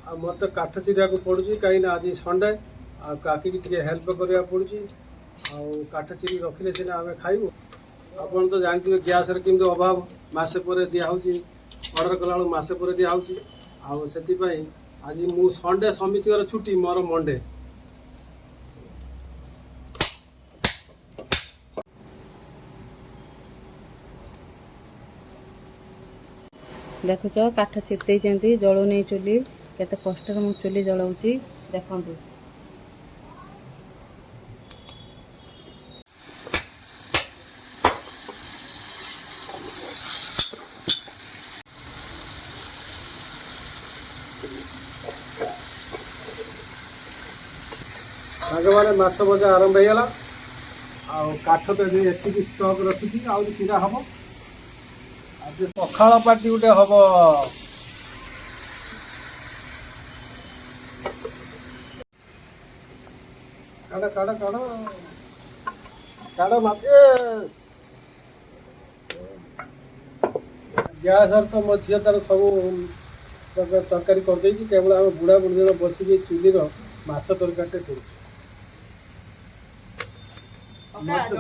आ मत काठ चिरिया को पड़ुची कहीं आज संडे आ काकी टे हेल्प करा पड़ुची काठ चिरी रखिले सीना आम खाइबू। आपन तो जानते गैस केमती अभाव मसे पर दिहूँ अर्डर कला मसे पर दिहूँ आपाई आज मु संडे समितर छुट्टी मोर मंडे। देखुच काठ चिरते जलू नहीं चुली केते कष्ट मु चुली जलाऊँगी देखु। साग मैंने माछ भजा आरंभ होगा काठ तो ये स्टक रखी चिरा हम आज पखाड़ पार्टी गोटे हम काड़ काड़ काड़ काड़ माते गैस तो मो झील तार सब तरकारी करदे केवल आम बुढ़ा बुढ़ी जन बसिक चुलीर माछ तरकारी कर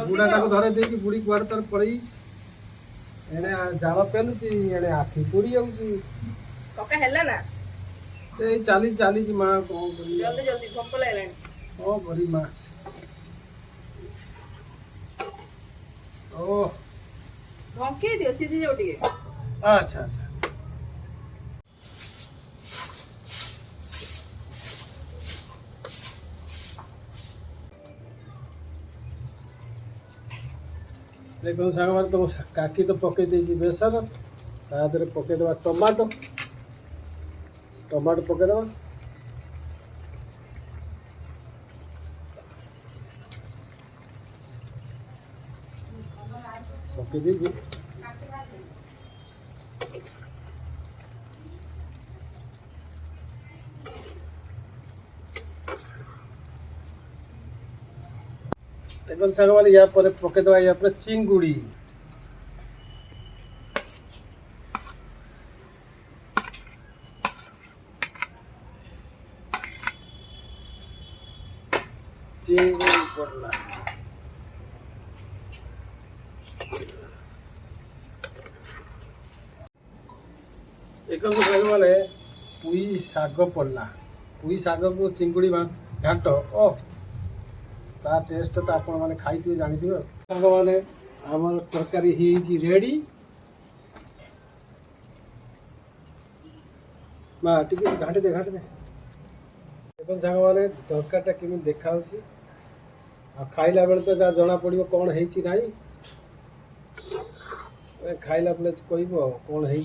बुढ़ा टाक धरे दे बुढ़ी कुआड़े तार पड़े एने जाल पेलुची एने आखि पोड़ी जाऊँगी चली चली माँ कौन जल्दी जल्दी भोक लगलानी कौन करी माँ ओ भंके दियो सीधी जाओ टिके। अच्छा अच्छा देखो साग तुम काकी तो पकई देसी बेसन तादे पकईदे टमाटो टमाटो पकईदे पकई देजी देखो साग वाले या पर पकईदे या पर चिंगुड़ी चिंगुड़ी पड़ला एक साग वाले पुई साग पड़ला पुई साग को चिंगुड़ी घाट ओ ता टेस्ट तो आप खाई जानी साग मैंने आम तरकारी रेडी माँ टी घाटी दे देखो साग मैंने तरकारीटा केमी देखा खाइला बेले तो जहाँ जना पड़ो कौन है खाइला बेले कह कौन है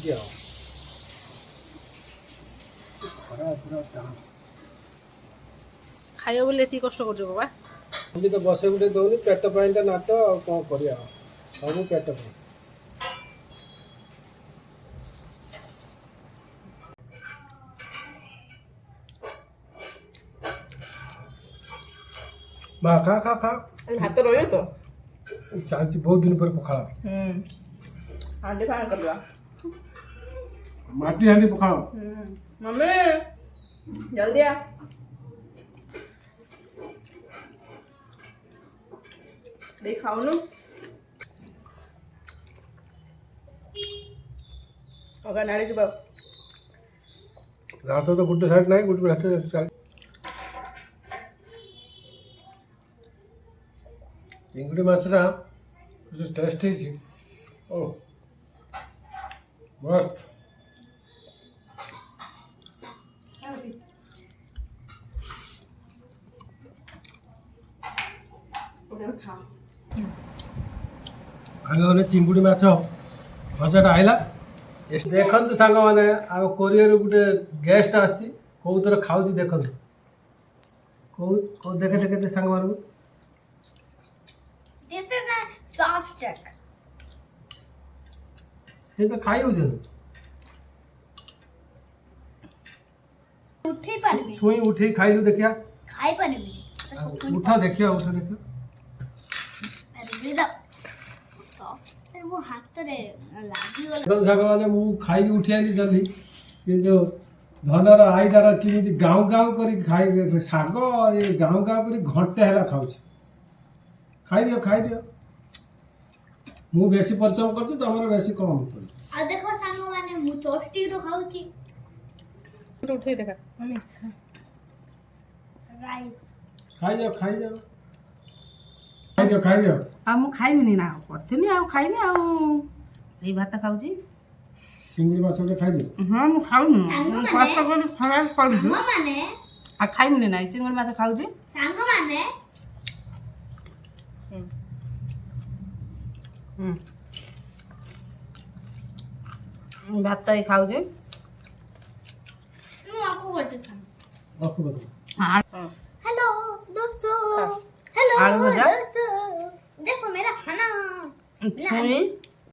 खाइयो बोले एति कष्ट कर बाबा अभी तो बसे गुटे दौनी पेट पाइटा नाट आ कौन कर सब पेट माँ खा खा खा भात रही तो चलती बहुत दिन पर पखाड़ हांडी फाण कर माटी हांडी पखाड़ मम्मी जल्दी आ देख खाओ अगर नाड़ी चुप रात तो गुटे साइड नहीं गुटे साइड चिंगुड़ी माछटा टेस्ट है ओ मस्त आगे चिंगुड़ी माछ भजाटा आइला देखु सांग मैंने आम कोरियर गोटे गेस्ट आसी कौ थर खाऊ देखु कौ देखे देखे सांग मान से तो खाई हो छुई उठे खाइलु देखिया खाई पारे उठा देखिया उठा देखिया वो हाथ रे लागी साग मैंने मु खाई उठी आई जल्दी कि जो ଧନର ଆଇଦାର କେମିତି ଗାଉ ଗାଉ କରି ଖାଇବେ ଶାଗ ଏ ଗାଉ ଗାଉ କରି ଘଣ୍ଟେ ହେଲା ଖାଉଛି। ଖାଇଦିଅ ମୁଁ ବେଶୀ ପରିଶ୍ରମ କରୁଛି ତମର ବେଶୀ କମ କରୁଛି। ଆଉ ଦେଖ ସାଙ୍ଗମାନେ ମୁଁ ଚପଷ୍ଟିକ ର ଖାଉଛି ଉଠେଇ ଦେଖା ମମି ରାଇସ୍। ଖାଇଦିଅ। ଆଉ ମୁଁ ଖାଇବିନି ନା ଆଉ କରିଥିଲି ଆଉ ଖାଇନି ଆଉ ଏଇ ଭାତ ଖାଉଛି। ଚିଙ୍ଗୁଡ଼ି ମାଛ ଗୋଟେ ଖାଇଦିଅ। ହଁ ମୁଁ ଖାଉନି ସାଙ୍ଗମାନେ- କଷ୍ଟ କରି ଖରାପ କରୁଛି ସାଙ୍ଗମାନେ ଆଉ ଖାଇବିନି ନାହିଁ ଚିଙ୍ଗୁଡ଼ି ମାଛ ଖାଉଛି। ସାଙ୍ଗମାନେ ଭାତ ଏଇ ଖାଉଛି। ମୁଁ ଆକୁ ଗୋଟେ ଖାଉ। हाँ। हेलो दोस्तों, हेलो आलू भुजा। दोस्तों, देखो मेरा खाना। छुई